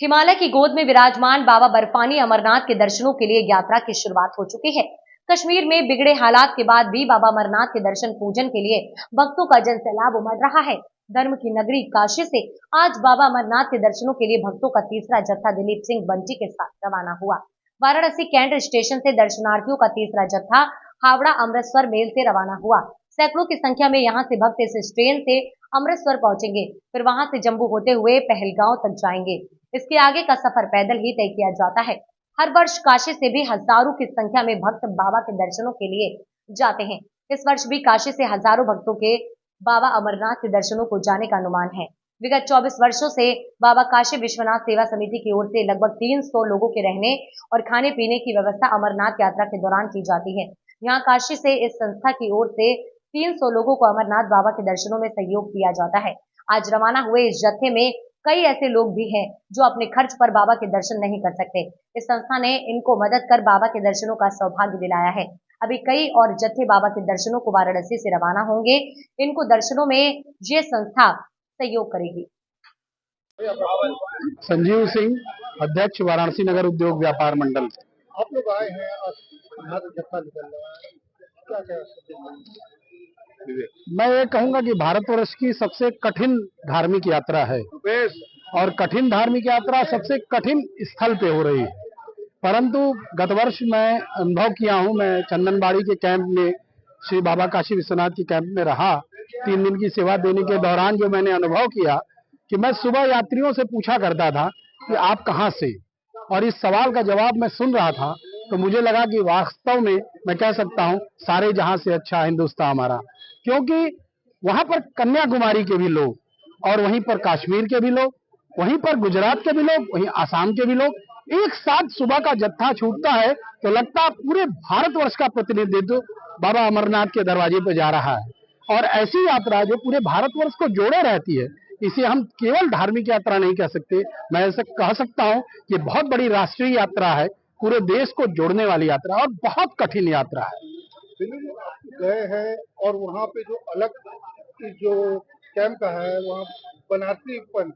हिमालय की गोद में विराजमान बाबा बर्फानी अमरनाथ के दर्शनों के लिए यात्रा की शुरुआत हो चुकी है। कश्मीर में बिगड़े हालात के बाद भी बाबा अमरनाथ के दर्शन पूजन के लिए भक्तों का जनसैलाब उमड़ रहा है। धर्म की नगरी काशी से आज बाबा अमरनाथ के दर्शनों के लिए भक्तों का तीसरा जत्था दिलीप सिंह बंटी के साथ रवाना हुआ। वाराणसी कैंट स्टेशन से दर्शनार्थियों का तीसरा जत्था हावड़ा अमृतसर मेल से रवाना हुआ। सैकड़ों की संख्या में यहाँ से भक्त इस ट्रेन से अमृतसर पहुंचेंगे, फिर वहां से जम्मू होते हुए पहलगांव तक जाएंगे। इसके आगे का सफर पैदल ही तय किया जाता है। हर वर्ष काशी से भी हजारों की संख्या में भक्त बाबा के दर्शनों के लिए जाते हैं। इस वर्ष भी काशी से हजारों भक्तों के बाबा अमरनाथ के दर्शनों को जाने का अनुमान है। विगत 24 वर्षों से बाबा काशी विश्वनाथ सेवा समिति की ओर से लगभग 300 लोगों के रहने और खाने पीने की व्यवस्था अमरनाथ यात्रा के दौरान की जाती है। यहाँ काशी से इस संस्था की ओर से 300 लोगों को अमरनाथ बाबा के दर्शनों में सहयोग दिया जाता है। आज रवाना हुए इस जत्थे में कई ऐसे लोग भी हैं जो अपने खर्च पर बाबा के दर्शन नहीं कर सकते। इस संस्था ने इनको मदद कर बाबा के दर्शनों का सौभाग्य दिलाया है। अभी कई और जत्थे बाबा के दर्शनों को वाराणसी से रवाना होंगे। इनको दर्शनों में ये संस्था सहयोग करेगी। संजीव सिंह, अध्यक्ष वाराणसी नगर उद्योग व्यापार मंडल। आप लोग आए हैं और यहाँ से जत्था निकल रहा है, क्या क्या? मैं ये कहूंगा कि भारतवर्ष की सबसे कठिन धार्मिक यात्रा है और कठिन धार्मिक यात्रा सबसे कठिन स्थल पे हो रही है। परंतु गत वर्ष मैं अनुभव किया हूँ, मैं चंदनबाड़ी के कैंप में श्री बाबा काशी विश्वनाथ के कैंप में रहा। 3 दिन की सेवा देने के दौरान जो मैंने अनुभव किया कि मैं सुबह यात्रियों से पूछा करता था कि आप कहाँ से, और इस सवाल का जवाब मैं सुन रहा था तो मुझे लगा कि वास्तव में मैं कह सकता हूँ सारे जहां से अच्छा हिंदुस्तान हमारा, क्योंकि वहां पर कन्याकुमारी के भी लोग और वहीं पर कश्मीर के भी लोग, वहीं पर गुजरात के भी लोग, वहीं आसाम के भी लोग एक साथ सुबह का जत्था छूटता है तो लगता है पूरे भारतवर्ष का प्रतिनिधित्व बाबा अमरनाथ के दरवाजे पे जा रहा है। और ऐसी यात्रा जो पूरे भारतवर्ष को जोड़े रहती है, इसे हम केवल धार्मिक यात्रा नहीं कह सकते, मैं ऐसा कह सकता हूँ कि बहुत बड़ी राष्ट्रीय यात्रा है, पूरे देश को जोड़ने वाली यात्रा और बहुत कठिन यात्रा है। गए हैं और वहाँ पे जो अलग जो कैंप का है वहाँ बनारसी पन,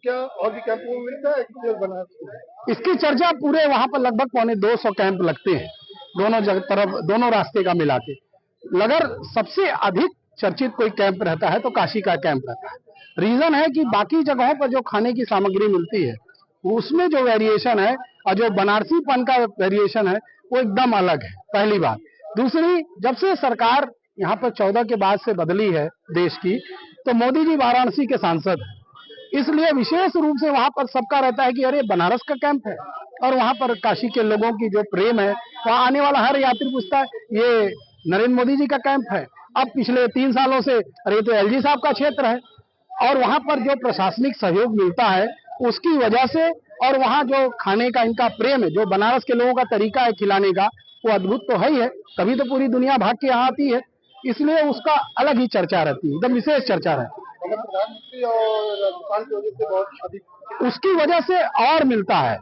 क्या और भी कैंप में मिलता है कि केवल बनारसी? इसकी चर्चा पूरे वहाँ पर लगभग 250 कैंप लगते हैं, दोनों तरफ दोनों रास्ते का मिला के। मगर सबसे अधिक चर्चित कोई कैंप रहता है तो काशी का कैंप रहता है। रीजन है कि बाकी जगहों पर जो खाने की सामग्री मिलती है उसमें जो वेरिएशन है और जो बनारसी पन का वेरिएशन है वो एकदम अलग है, पहली बात। दूसरी, जब से सरकार यहाँ पर 14 के बाद से बदली है देश की, तो मोदी जी वाराणसी के सांसद हैं, इसलिए विशेष रूप से वहां पर सबका रहता है कि अरे बनारस का कैंप है, और वहां पर काशी के लोगों की जो प्रेम है, वहां आने वाला हर यात्री पूछता है ये नरेंद्र मोदी जी का कैंप है। अब पिछले 3 सालों से अरे तो एलजी साहब का क्षेत्र है, और वहां पर जो प्रशासनिक सहयोग मिलता है उसकी वजह से, और वहां जो खाने का इनका प्रेम है, जो बनारस के लोगों का तरीका है खिलाने का, वो अद्भुत तो है ही है, तभी तो पूरी दुनिया भाग के यहाँ आती है, इसलिए उसका अलग ही चर्चा रहती है, एकदम विशेष चर्चा रहती है। प्रधानमंत्री और राजस्थान की वजह से बहुत अधिक उसकी वजह से और मिलता है।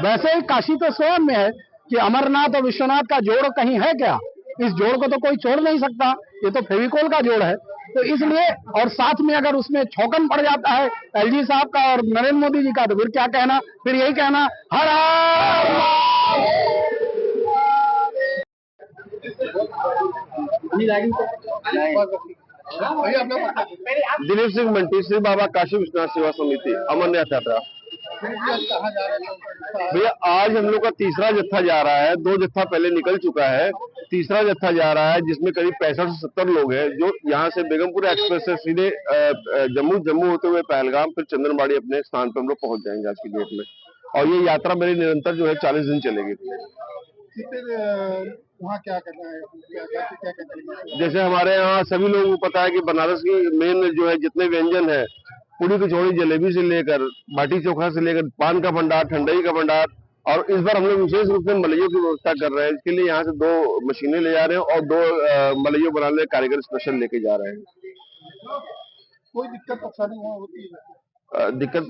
वैसे ही काशी तो स्वयं में है कि अमरनाथ और विश्वनाथ का जोड़ कहीं है क्या? इस जोड़ को तो कोई छोड़ नहीं सकता, ये तो फेविकोल का जोड़ है। तो इसलिए, और साथ में अगर उसमें छौकन पड़ जाता है एलजी साहब का और नरेंद्र मोदी जी का, तो फिर क्या कहना, फिर यही कहना हर दिलीप सिंह बंटी, श्री बाबा काशी विश्वनाथ सेवा समिति, अमरनाथ यात्रा। भैया आज हम लोग का तीसरा जत्था जा रहा है, 2 जत्था पहले निकल चुका है, तीसरा जत्था जा रहा है जिसमें करीब 65 से 70 लोग हैं, जो यहाँ से बेगमपुर एक्सप्रेस से सीधे जम्मू होते हुए पहलगाम, फिर चंदनबाड़ी अपने स्थान पर हम लोग पहुंच जाएंगे आज की डेट में। और ये यात्रा मेरी निरंतर जो है 40 दिन चलेगी। वहाँ क्या करना है, क्या करना है? जैसे हमारे यहाँ सभी लोगों को पता है कि बनारस की मेन जो है जितने व्यंजन है, पूड़ी कचौड़ी जलेबी से लेकर बाटी चोखा से लेकर पान का भंडार, ठंडाई का भंडार, और इस बार हम लोग विशेष रूप से मलइयों की व्यवस्था कर रहे हैं। इसके लिए यहाँ से 2 मशीनें ले जा रहे हैं और 2 मलइयों बनाने वाले कारीगर स्पेशल लेके जा रहे हैं। कोई दिक्कत परेशानी वहाँ होती है? दिक्कत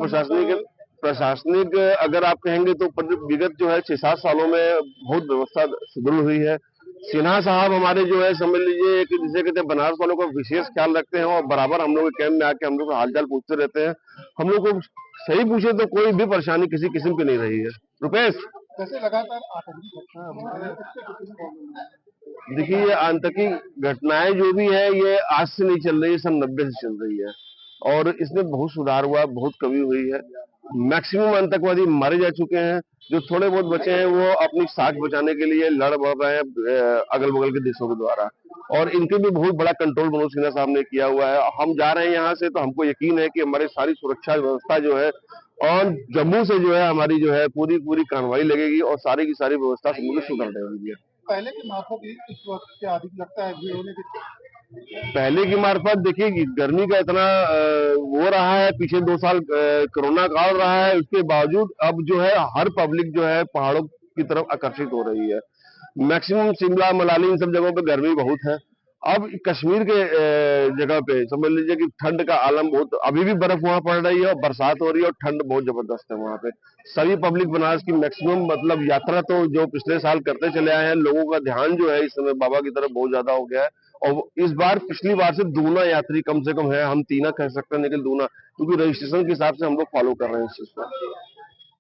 प्रशासनिक अगर आप कहेंगे तो विगत जो है 6-7 सालों में बहुत व्यवस्था सुदृढ़ हुई है। सिन्हा साहब हमारे जो है समझ लीजिए कि जिसे कहते हैं बनारस वालों का विशेष ख्याल रखते हैं और बराबर हम लोग के कैंप में आके हम लोग का हालचाल पूछते रहते हैं। हम लोग को सही पूछे तो कोई भी परेशानी किसी किस्म की नहीं रही है। रुपेश, जैसे लगातार आतंकी घटना हो रही है, उससे कितनी प्रॉब्लम है? देखिए ये आतंकी घटनाएं जो भी है ये आज से नहीं चल रही है, सन 90 से चल रही है और इसमें बहुत सुधार हुआ, बहुत कमी हुई है। मैक्सिमम आतंकवादी मारे जा चुके हैं, जो थोड़े बहुत बचे हैं वो अपनी साख बचाने के लिए लड़ बढ़ रहे हैं अगल बगल के देशों के द्वारा, और इनके भी बहुत बड़ा कंट्रोल मनोज सिन्हा साहब ने किया हुआ है। हम जा रहे हैं यहाँ से तो हमको यकीन है कि हमारी सारी सुरक्षा व्यवस्था जो है और जम्मू से जो है हमारी जो है पूरी पूरी कार्रवाई लगेगी और सारी की सारी व्यवस्था सुधर जाएगी। पहले की माफक इस वक्त क्या अधिक लगता है भीड़ होने की? पहले की मार्फत देखिए गर्मी का इतना वो रहा है, पीछे 2 साल कोरोना काल रहा है, उसके बावजूद अब जो है हर पब्लिक जो है पहाड़ों की तरफ आकर्षित हो रही है। मैक्सिमम शिमला मनाली इन सब जगहों पे गर्मी बहुत है। अब कश्मीर के जगह पे समझ लीजिए कि ठंड का आलम बहुत, अभी भी बर्फ वहां पड़ रही है और बरसात हो रही है और ठंड बहुत जबरदस्त है वहां पे। सभी पब्लिक बनारस की मैक्सिमम मतलब यात्रा तो जो पिछले साल करते चले आए हैं, लोगों का ध्यान जो है इस समय बाबा की तरफ बहुत ज्यादा हो गया है और इस बार पिछली बार से दूना यात्री कम से कम है, हम 3 कह सकते हैं लेकिन दूना, क्योंकि रजिस्ट्रेशन के हिसाब से हम लोग फॉलो कर रहे हैं इस चीज को।